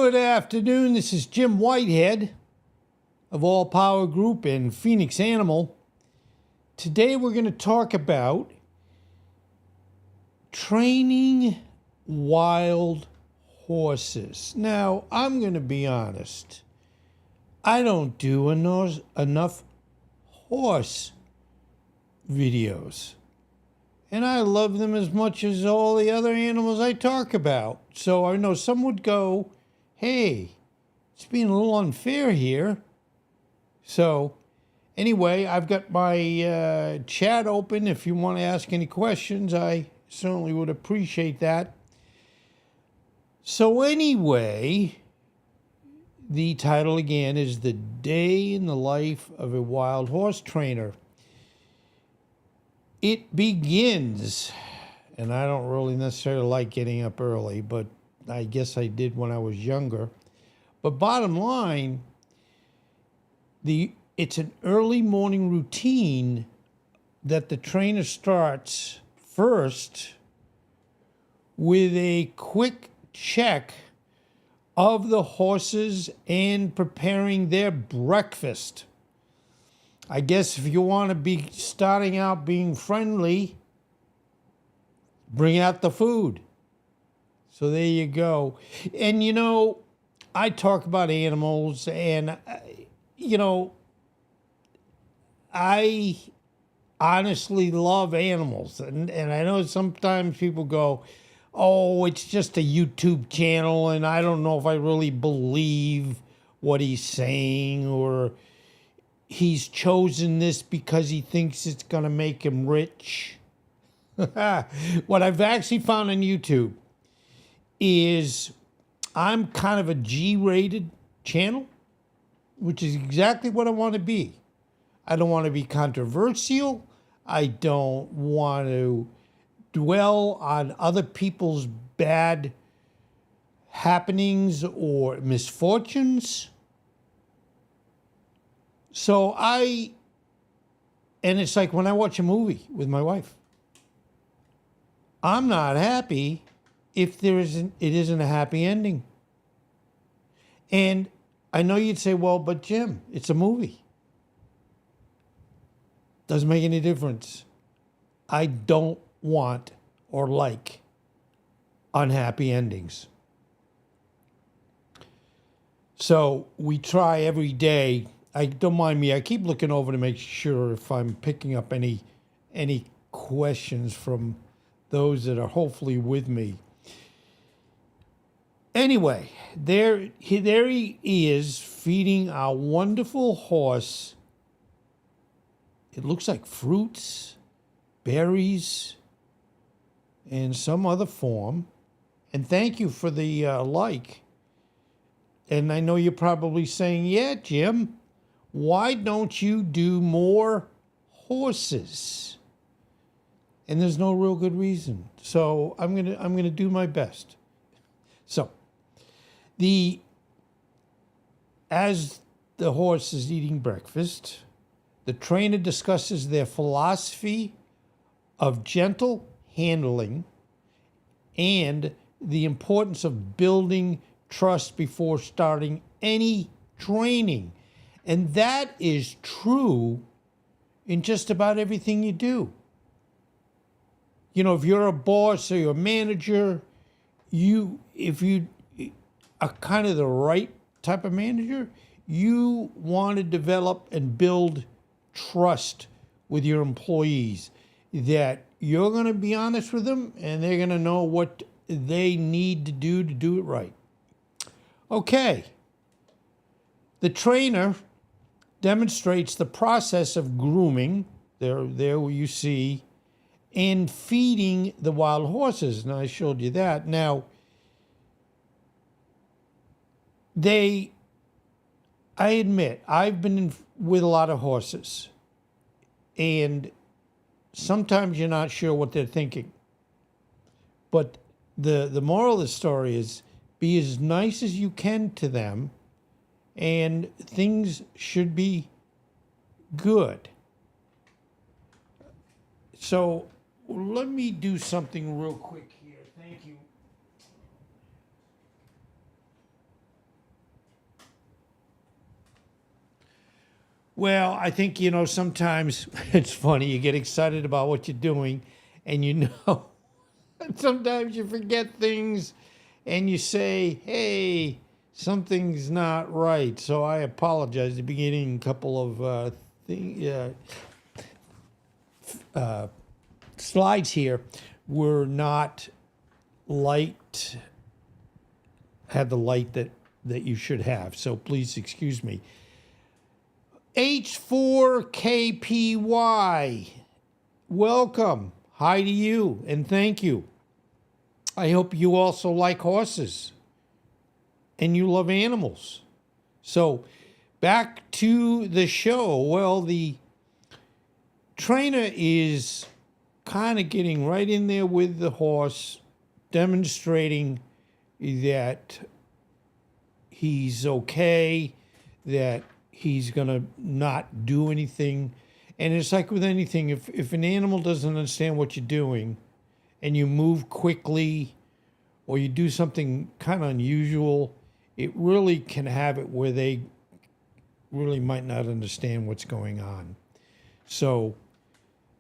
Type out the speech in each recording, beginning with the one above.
Good afternoon. This is Jim Whitehead of All Power Group and Phoenix Animal. Today we're going to talk about training wild horses. Now, I'm going to be honest. I don't do enough horse videos. And I love them as much as all the other animals I talk about. So I know some would go, hey, it's being a little unfair here. So anyway, I've got my chat open. If you want to ask any questions, I certainly would appreciate that. So anyway, the title again is The Day in the Life of a Wild Horse Trainer. It begins, and I don't really necessarily like getting up early, but I guess I did when I was younger. But bottom line, it's an early morning routine that the trainer starts first with a quick check of the horses and preparing their breakfast. I guess if you want to be starting out being friendly, bring out the food. So there you go. And, you know, I talk about animals and, I honestly love animals. And I know sometimes people go, oh, it's just a YouTube channel and I don't know if I really believe what he's saying, or he's chosen this because he thinks it's going to make him rich. What I've actually found on YouTube is I'm kind of a G-rated channel, which is exactly what I want to be. I don't want to be controversial. I don't want to dwell on other people's bad happenings or misfortunes. So and it's like when I watch a movie with my wife, I'm not happy if it isn't a happy ending. And I know you'd say, well, but Jim, it's a movie. Doesn't make any difference. I don't want or like unhappy endings. So we try every day. Don't mind me. I keep looking over to make sure if I'm picking up any questions from those that are hopefully with me. Anyway, there he is feeding our wonderful horse. It looks like fruits, berries, and some other form. And thank you for the like. And I know you're probably saying, yeah, Jim, why don't you do more horses? And there's no real good reason. So I'm gonna do my best. So as the horse is eating breakfast, the trainer discusses their philosophy of gentle handling and the importance of building trust before starting any training. And that is true in just about everything you do. You know, if you're a boss or you're a manager, if you are kind of the right type of manager, you want to develop and build trust with your employees, that you're going to be honest with them and they're going to know what they need to do it right. Okay. The trainer demonstrates the process of grooming, there you see, and feeding the wild horses. And I showed you that. Now, I admit, I've been with a lot of horses, and sometimes you're not sure what they're thinking. But the moral of the story is be as nice as you can to them, and things should be good. So let me do something real quick here. Thank you. Well, I think, sometimes it's funny. You get excited about what you're doing, and sometimes you forget things and you say, hey, something's not right. So I apologize. The beginning, a couple of slides here were not light, had the light that you should have. So please excuse me. H4KPY, welcome. Hi to you, and thank you. I hope you also like horses and you love animals. So back to the show. Well, the trainer is kind of getting right in there with the horse, demonstrating that he's okay, that he's going to not do anything. And it's like with anything, if an animal doesn't understand what you're doing and you move quickly or you do something kind of unusual, it really can have it where they really might not understand what's going on. So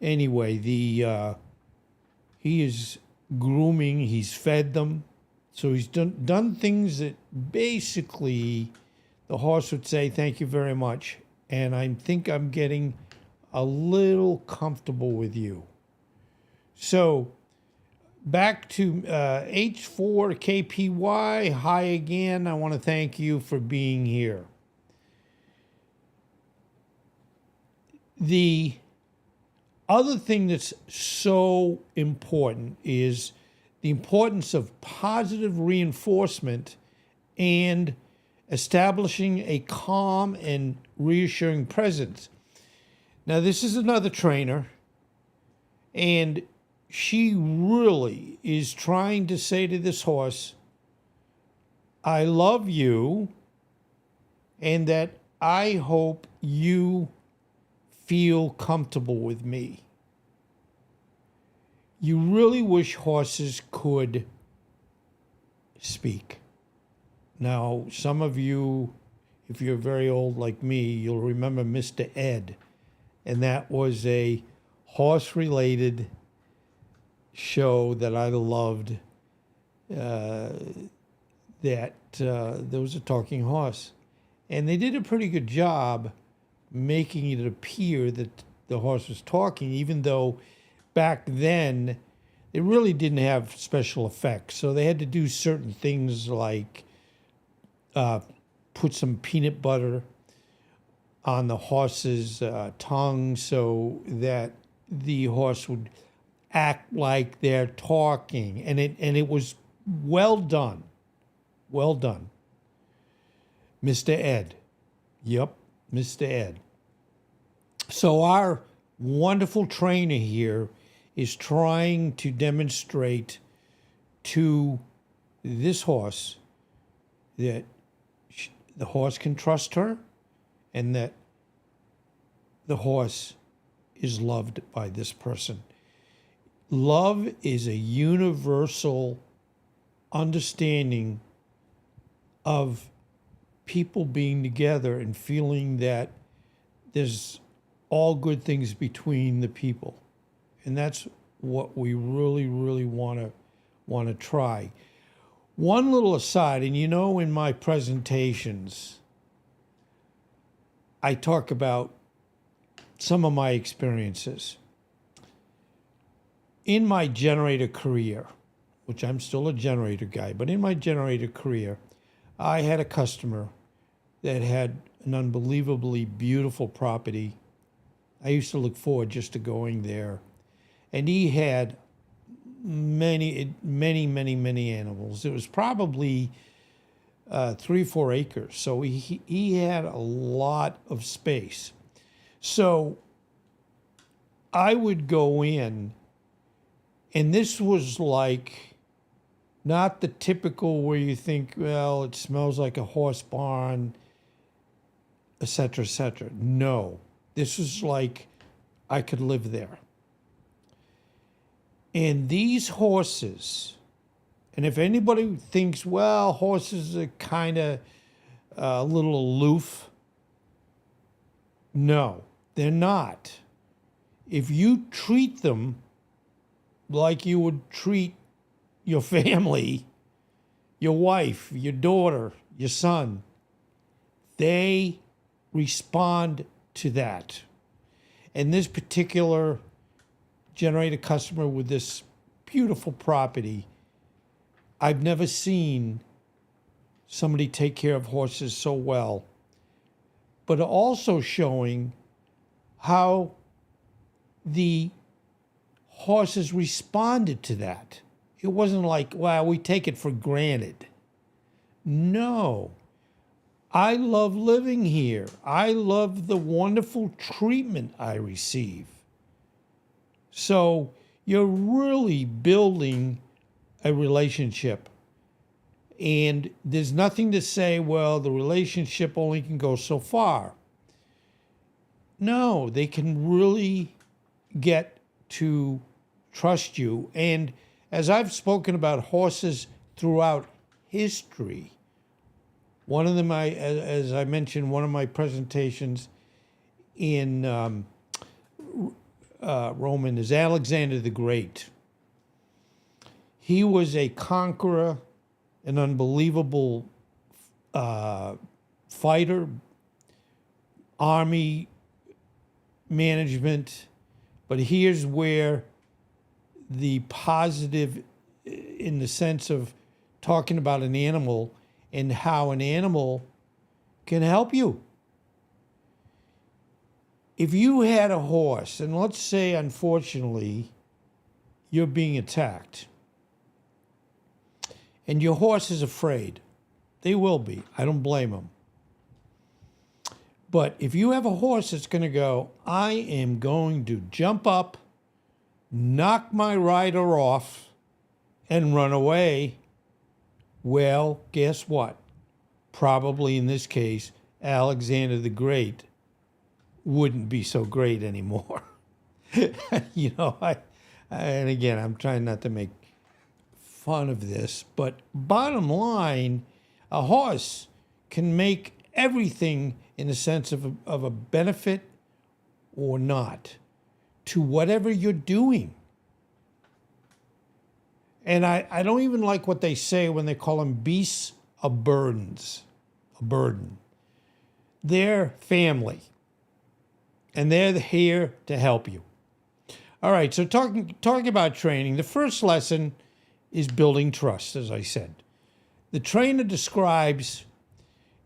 anyway, he is grooming, he's fed them. So he's done things that basically the horse would say, thank you very much. And I think I'm getting a little comfortable with you. So back to H4KPY. Hi again. I want to thank you for being here. The other thing that's so important is the importance of positive reinforcement and establishing a calm and reassuring presence. Now, this is another trainer, and she really is trying to say to this horse, I love you, and that I hope you feel comfortable with me. You really wish horses could speak. Now, some of you, if you're very old like me, you'll remember Mr. Ed. And that was a horse-related show that I loved, there was a talking horse. And they did a pretty good job making it appear that the horse was talking, even though back then they really didn't have special effects. So they had to do certain things like put some peanut butter on the horse's tongue so that the horse would act like they're talking. And it was well done. Well done. Mr. Ed. Yep, Mr. Ed. So our wonderful trainer here is trying to demonstrate to this horse that the horse can trust her and that the horse is loved by this person. Love is a universal understanding of people being together and feeling that there's all good things between the people. And that's what we really, really want to try. One little aside, and in my presentations, I talk about some of my experiences. In my generator career, which I'm still a generator guy, but in my generator career, I had a customer that had an unbelievably beautiful property. I used to look forward just to going there. And he had many animals. It was probably 3 or 4 acres. So he had a lot of space. So I would go in, and this was like not the typical where you think, well, it smells like a horse barn, et cetera, et cetera. No, this was like I could live there. And these horses, and if anybody thinks, well, horses are kind of a little aloof, No, they're not. If you treat them like you would treat your family, your wife, your daughter, your son, they respond to that. And this particular generator customer with this beautiful property, I've never seen somebody take care of horses so well, but also showing how the horses responded to that. It wasn't like, well, we take it for granted. No. I love living here. I love the wonderful treatment I receive. So you're really building a relationship. And there's nothing to say, well, the relationship only can go so far. No, they can really get to trust you. And as I've spoken about horses throughout history, one of them, as I mentioned, one of my presentations in Roman is Alexander the Great. He was a conqueror, an unbelievable fighter, army management. But here's where the positive, in the sense of talking about an animal and how an animal can help you. If you had a horse, and let's say, unfortunately, you're being attacked, and your horse is afraid, they will be. I don't blame them. But if you have a horse that's going to go, I am going to jump up, knock my rider off, and run away, well, guess what? Probably in this case, Alexander the Great wouldn't be so great anymore. You know, and again, I'm trying not to make fun of this, but bottom line, a horse can make everything in the sense of a benefit or not to whatever you're doing. And I don't even like what they say when they call them beasts of burdens, a burden. They're family, and they're here to help you. All right, so talking about training, the first lesson is building trust, as I said. The trainer describes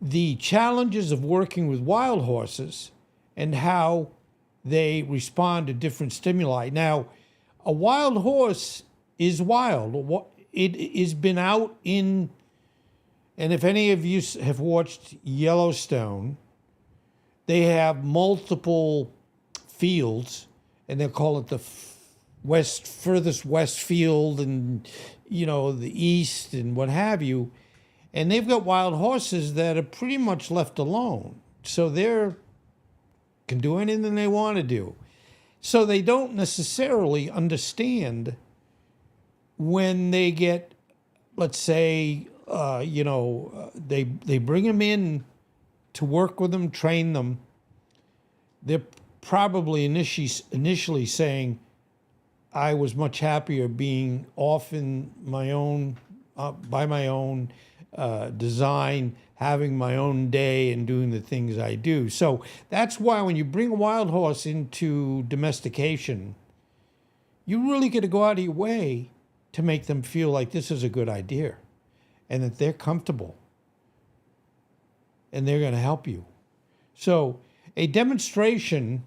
the challenges of working with wild horses and how they respond to different stimuli. Now, a wild horse is wild. It has been out in, and if any of you have watched Yellowstone, they have multiple fields, and they call it the furthest west field, and you know, the east and what have you. And they've got wild horses that are pretty much left alone. So they can do anything they want to do. So they don't necessarily understand when they get, let's say, they bring them in to work with them, train them. They're probably initially saying, I was much happier being off in my own, by my own design, having my own day and doing the things I do. So that's why when you bring a wild horse into domestication, you really got to go out of your way to make them feel like this is a good idea and that they're comfortable and they're going to help you. So a demonstration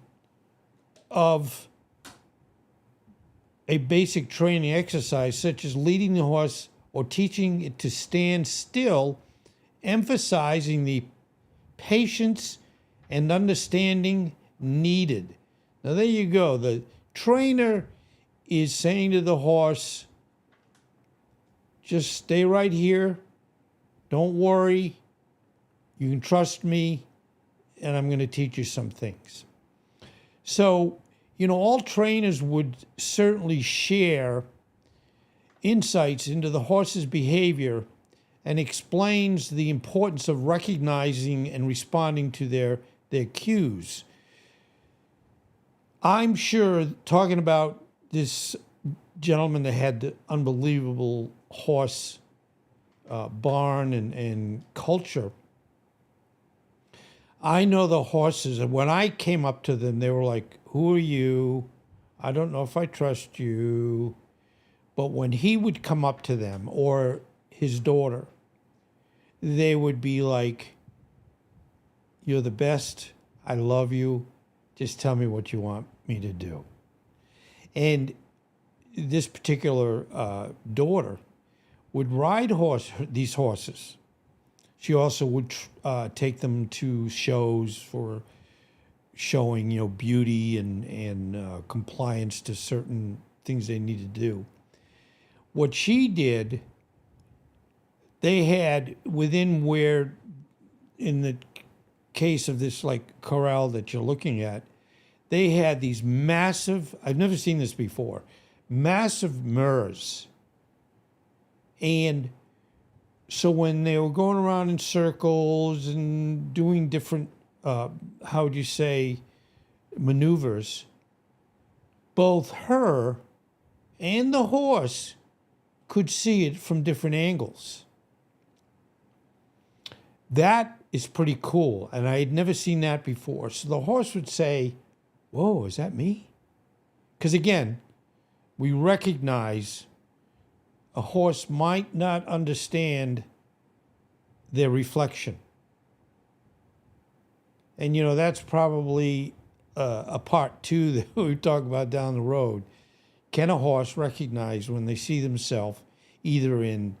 of a basic training exercise, such as leading the horse or teaching it to stand still, emphasizing the patience and understanding needed. Now, there you go. The trainer is saying to the horse, just stay right here. Don't worry. You can trust me, and I'm going to teach you some things. So, you know, all trainers would certainly share insights into the horse's behavior and explains the importance of recognizing and responding to their cues. I'm sure, talking about this gentleman that had the unbelievable horse barn and culture, I know the horses, and when I came up to them, they were like, "Who are you? I don't know if I trust you." But when he would come up to them, or his daughter, they would be like, "You're the best. I love you. Just tell me what you want me to do." And this particular daughter would ride these horses. She also would take them to shows for showing, beauty and compliance to certain things they need to do. What she did, they had within where, in the case of this like corral that you're looking at, they had these massive, I've never seen this before, massive mirrors. And so when they were going around in circles and doing different, how would you say, maneuvers, both her and the horse could see it from different angles. That is pretty cool, and I had never seen that before. So the horse would say, "Whoa, is that me?" Because again, we recognize a horse might not understand their reflection. And, that's probably a part two that we talk about down the road. Can a horse recognize when they see themselves either in,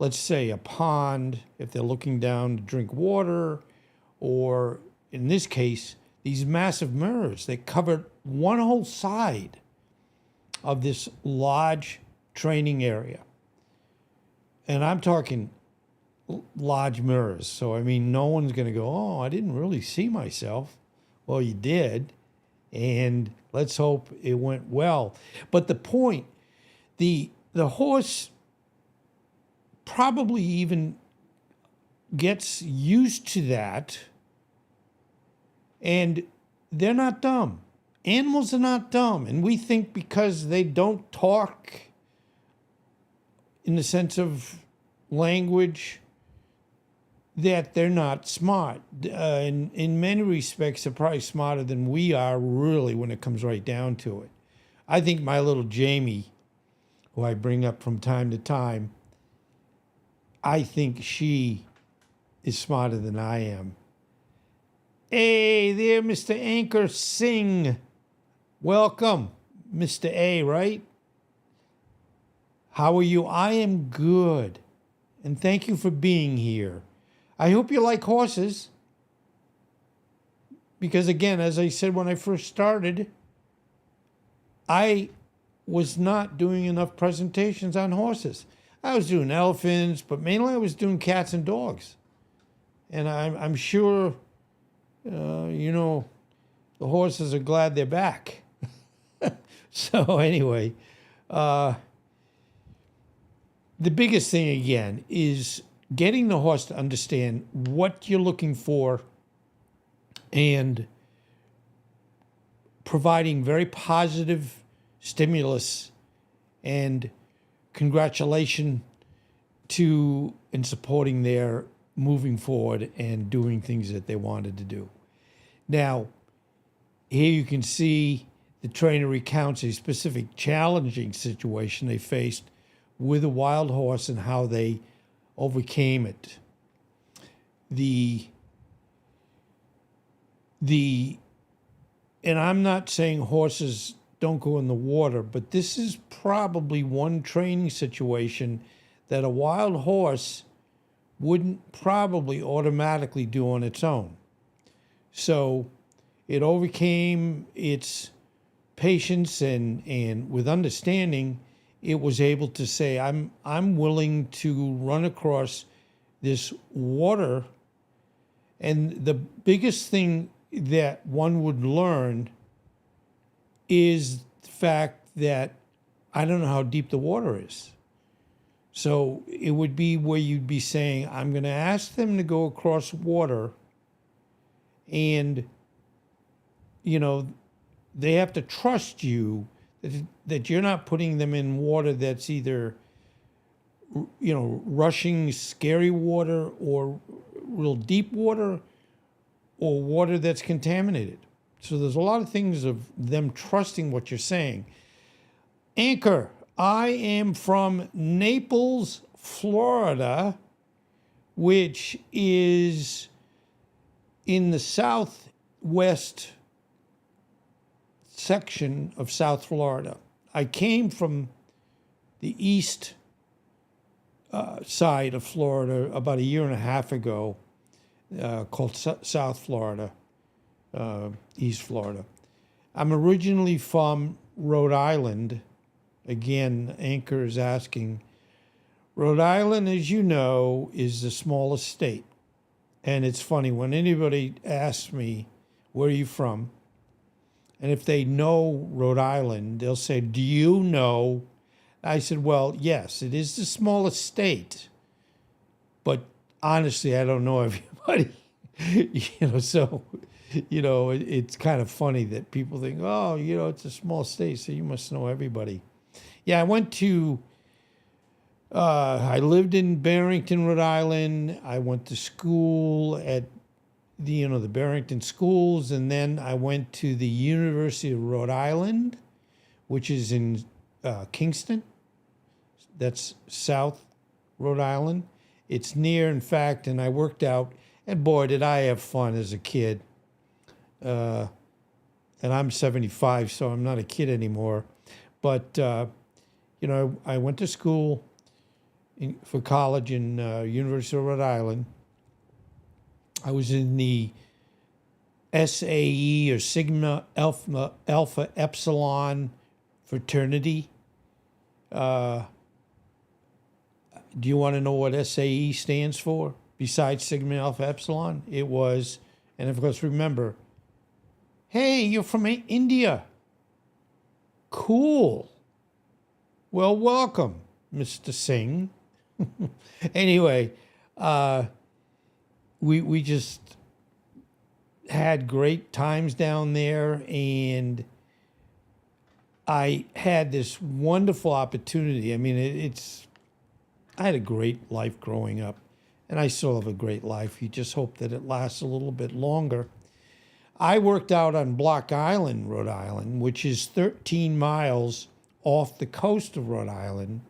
let's say, a pond, if they're looking down to drink water, or in this case, these massive mirrors that covered one whole side of this large training area? And I'm talking large mirrors. So, I mean, no one's going to go, "Oh, I didn't really see myself." Well, you did. And let's hope it went well. But the point, the horse probably even gets used to that. And they're not dumb. Animals are not dumb. And we think because they don't talk in the sense of language that they're not smart. In many respects, they're probably smarter than we are, really, when it comes right down to it. I think my little Jamie, who I bring up from time to time, I think she is smarter than I am. Hey there, Mr. Anchor Singh. Welcome, Mr. A, right? How are you? I am good. And thank you for being here. I hope you like horses. Because again, as I said when I first started, I was not doing enough presentations on horses. I was doing elephants, but mainly I was doing cats and dogs. And I'm sure, the horses are glad they're back. So anyway, the biggest thing again is getting the horse to understand what you're looking for and providing very positive stimulus and congratulation to and supporting their moving forward and doing things that they wanted to do. Now, here you can see the trainer recounts a specific challenging situation they faced with a wild horse and how they overcame it. And I'm not saying horses don't go in the water, but this is probably one training situation that a wild horse wouldn't probably automatically do on its own. So it overcame its patience and with understanding, it was able to say, I'm willing to run across this water. And the biggest thing that one would learn is the fact that I don't know how deep the water is. So it would be where you'd be saying, I'm going to ask them to go across water, and, they have to trust you that you're not putting them in water that's either, rushing, scary water, or real deep water, or water that's contaminated. So there's a lot of things of them trusting what you're saying. Anchor, I am from Naples, Florida, which is in the southwest section of South Florida. I came from the east side of Florida about a year and a half ago, called South Florida, East Florida. I'm originally from Rhode Island. Again, Anchor is asking. Rhode Island, as you know, is the smallest state. And it's funny, when anybody asks me, where are you from? And if they know Rhode Island, they'll say, do you know? I said, well, yes, it is the smallest state. But honestly, I don't know everybody. So, it's kind of funny that people think, oh, it's a small state, so you must know everybody. Yeah, I lived in Barrington, Rhode Island. I went to school at the Barrington schools, and then I went to the University of Rhode Island, which is in Kingston. That's South Rhode Island. It's near, in fact, and I worked out, and boy, did I have fun as a kid. And I'm 75, so I'm not a kid anymore. But, I went to school for college in University of Rhode Island. I was in the SAE, or Sigma Alpha Epsilon fraternity. Do you want to know what SAE stands for? Besides Sigma Alpha Epsilon, it was, and of course, remember, hey, you're from India. Cool. Well, welcome, Mr. Singh. Anyway, we just had great times down there, and I had this wonderful opportunity. I mean, I had a great life growing up, and I still have a great life. You just hope that it lasts a little bit longer. I worked out on Block Island, Rhode Island, which is 13 miles off the coast of Rhode Island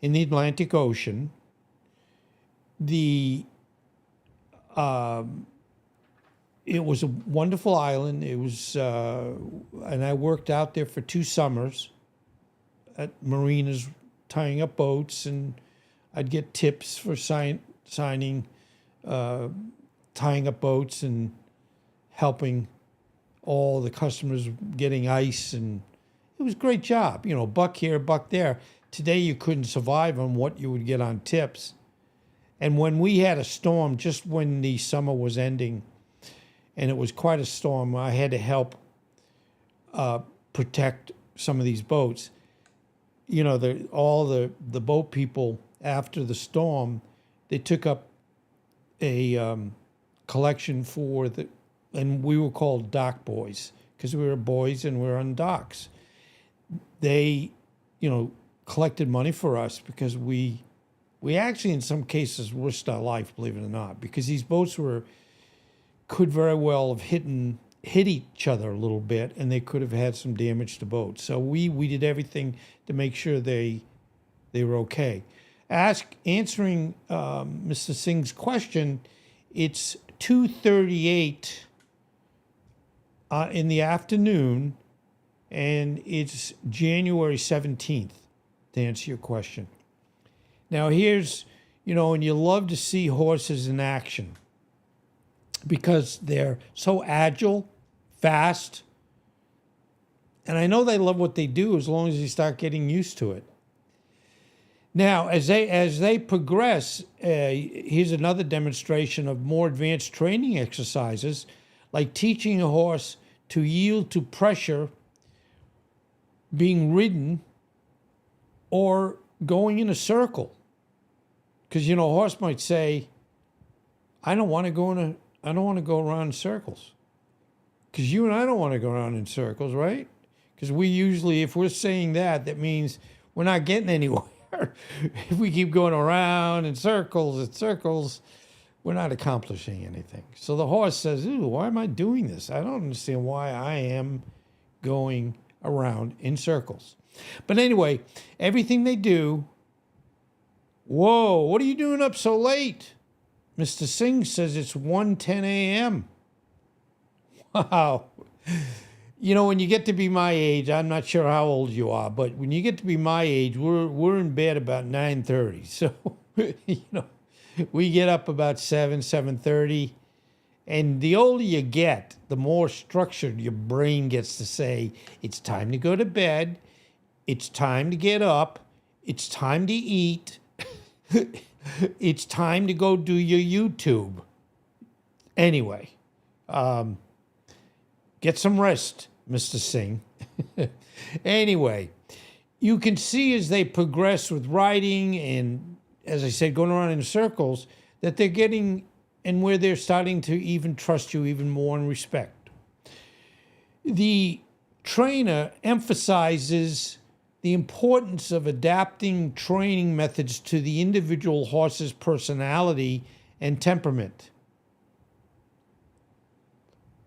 in the Atlantic Ocean. It was a wonderful island. It was, and I worked out there for 2 summers at marinas, tying up boats, and I'd get tips for signing, tying up boats, and helping all the customers getting ice, and it was a great job. Buck here, buck there. Today you couldn't survive on what you would get on tips. And when we had a storm, just when the summer was ending, and it was quite a storm, I had to help protect some of these boats. All the boat people, after the storm, they took up a collection and we were called dock boys because we were boys and we were on docks. They, collected money for us because we actually, in some cases, risked our life, believe it or not, because these boats could very well have hit each other a little bit, and they could have had some damage to boats. So we did everything to make sure they were okay. Answering Mr. Singh's question, it's 2:38 in the afternoon, and it's January 17th, to answer your question. Now here's, and you love to see horses in action because they're so agile, fast, and I know they love what they do as long as you start getting used to it. Now, as they progress, here's another demonstration of more advanced training exercises, like teaching a horse to yield to pressure being ridden or going in a circle. Because, a horse might say, I don't want to go around in circles. Because you and I don't want to go around in circles, right? Because we usually, if we're saying that, that means we're not getting anywhere. If we keep going around in circles, we're not accomplishing anything. So the horse says, "Ooh, why am I doing this? I don't understand why I am going around in circles." But anyway, everything they do, whoa, what are you doing up so late? Mr. Singh says it's 1:10 a.m. Wow. You know, when you get to be my age, I'm not sure how old you are, but when you get to be my age, we're in bed about 9:30. So, you know, we get up about 7:30. And the older you get, the more structured your brain gets to say, it's time to go to bed, it's time to get up, it's time to eat, it's time to go do your YouTube. Anyway, get some rest, Mr. Singh. Anyway, you can see as they progress with writing and, as I said, going around in circles, that they're getting, and where they're starting to even trust you even more and respect. The trainer emphasizes the importance of adapting training methods to the individual horse's personality and temperament.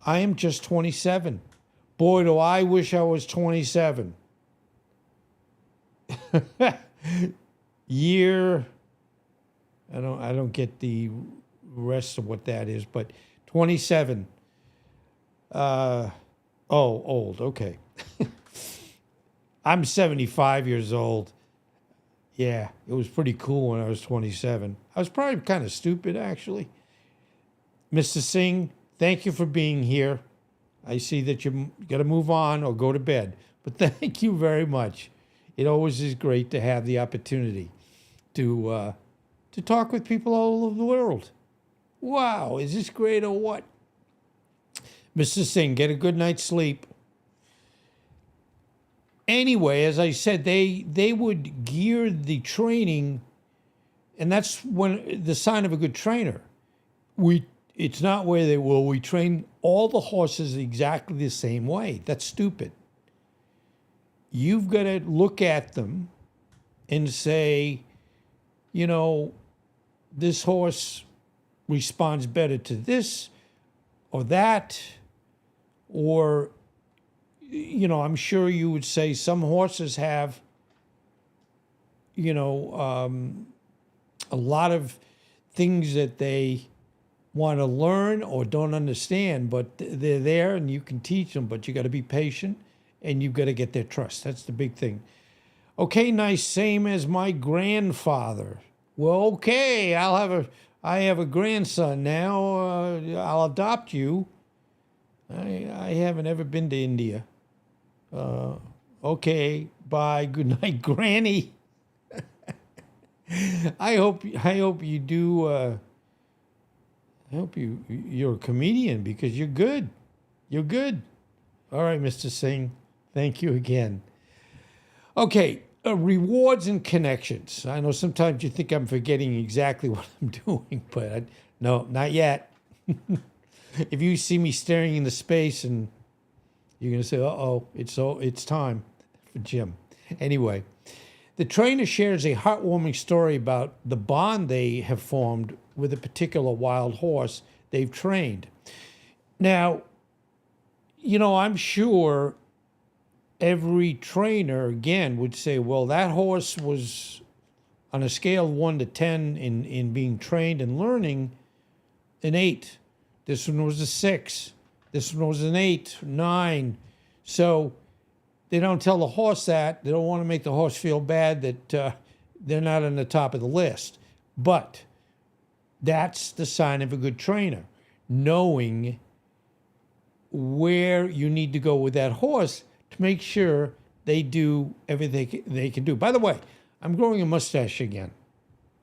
I am just 27. Boy, do I wish I was 27. Year, I don't get the rest of what that is, but 27. Old, okay. I'm 75 years old. Yeah, it was pretty cool when I was 27. I was probably kind of stupid, actually. Mr. Singh, thank you for being here. I see that you got to move on or go to bed, but thank you very much. It always is great to have the opportunity to talk with people all over the world. Wow, is this great or what? Mr. Singh, get a good night's sleep. Anyway, as I said, they would gear the training, and that's when the sign of a good trainer. It's not where we train all the horses exactly the same way. That's stupid. You've got to look at them and say, you know, this horse responds better to this or that, or, you know, I'm sure you would say some horses have, you know, a lot of things that they want to learn or don't understand, but they're there and you can teach them, but you got to be patient and you've got to get their trust. That's the big thing. Okay, nice, same as my grandfather. Well, okay, I have a grandson now. I'll adopt you. I haven't ever been to India. Okay, bye. Good night, Granny. I hope you do. I hope you're a comedian because you're good. You're good. All right, Mr. Singh. Thank you again. Okay, rewards and connections. I know sometimes you think I'm forgetting exactly what I'm doing, but no, not yet. If you see me staring into space, and you're going to say, "Uh-oh, it's time for Jim." Anyway, the trainer shares a heartwarming story about the bond they have formed with a particular wild horse they've trained. Now, you know, I'm sure every trainer, again, would say, well, that horse was on a scale of 1 to 10 in being trained and learning, an 8. This one was a 6. This one was an 8, 9. So they don't tell the horse that. They don't want to make the horse feel bad that they're not on the top of the list. But that's the sign of a good trainer, knowing where you need to go with that horse to make sure they do everything they can do. By the way, I'm growing a mustache again.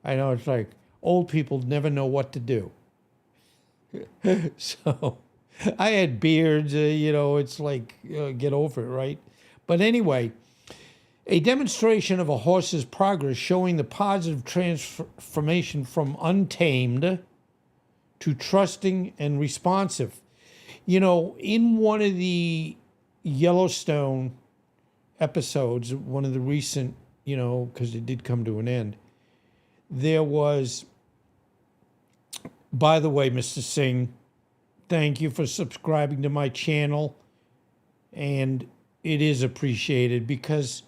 I know it's like old people never know what to do. So I had beards, you know, it's like, get over it, right? But anyway, a demonstration of a horse's progress showing the positive transformation from untamed to trusting and responsive. In one of the Yellowstone episodes, one of the recent, because it did come to an end, there was, by the way, Mr. Singh, thank you for subscribing to my channel. And it is appreciated because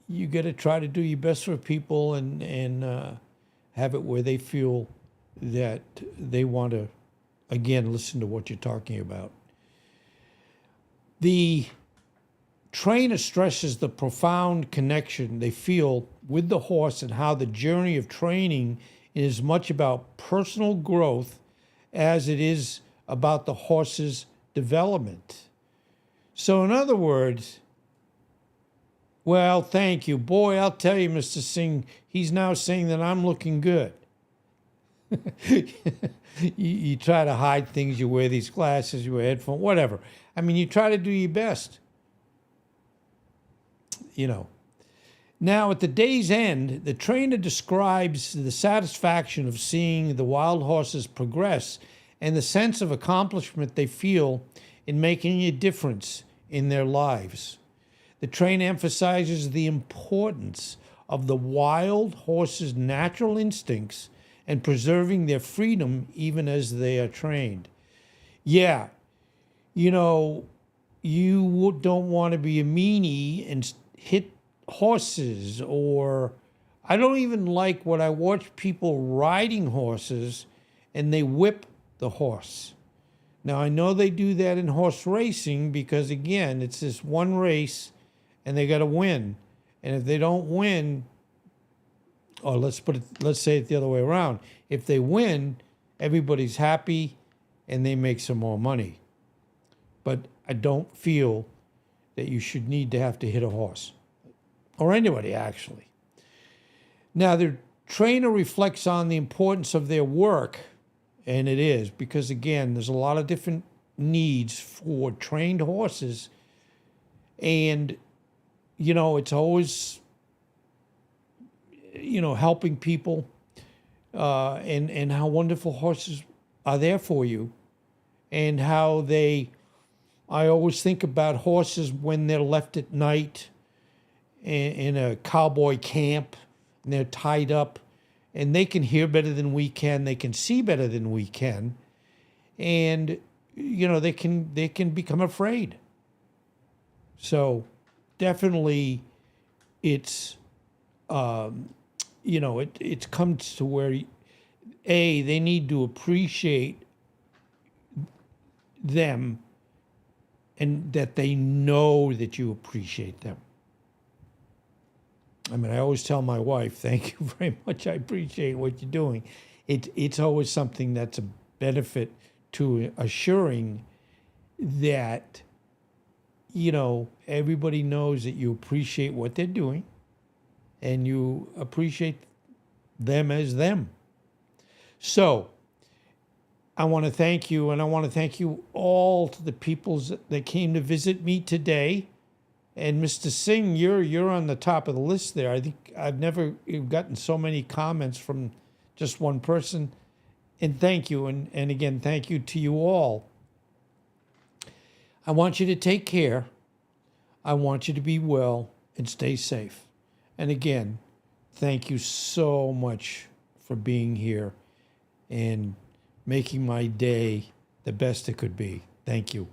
you got to try to do your best for people and have it where they feel that they want to, again, listen to what you're talking about. The trainer stresses the profound connection they feel with the horse and how the journey of training is much about personal growth as it is about the horse's development. So in other words, well, thank you. Boy, I'll tell you, Mr. Singh, he's now saying that I'm looking good. you try to hide things. You wear these glasses, you wear headphones, whatever. I mean, you try to do your best. Now, at the day's end, the trainer describes the satisfaction of seeing the wild horses progress and the sense of accomplishment they feel in making a difference in their lives. The trainer emphasizes the importance of the wild horses' natural instincts and preserving their freedom even as they are trained. Yeah, you don't want to be a meanie and hit horses, or I don't even like when I watch people riding horses and they whip the horse. Now, I know they do that in horse racing because, again, it's this one race and they got to win. And if they don't win, or let's say it the other way around. If they win, everybody's happy and they make some more money. But I don't feel that you should need to have to hit a horse, or anybody, actually. Now, the trainer reflects on the importance of their work. And it is, because again, there's a lot of different needs for trained horses. And, it's always, helping people and how wonderful horses are there for you. And how I always think about horses when they're left at night in a cowboy camp and they're tied up. And they can hear better than we can. They can see better than we can. And, they can become afraid. So definitely it's, it comes to where, they need to appreciate them and that they know that you appreciate them. I mean, I always tell my wife, thank you very much. I appreciate what you're doing. It's always something that's a benefit to assuring that, everybody knows that you appreciate what they're doing and you appreciate them as them. So I want to thank you, and I want to thank you all to the people that came to visit me today. And Mr. Singh, you're on the top of the list there. I think I've never gotten so many comments from just one person. And thank you. And again, thank you to you all. I want you to take care. I want you to be well and stay safe. And again, thank you so much for being here and making my day the best it could be. Thank you.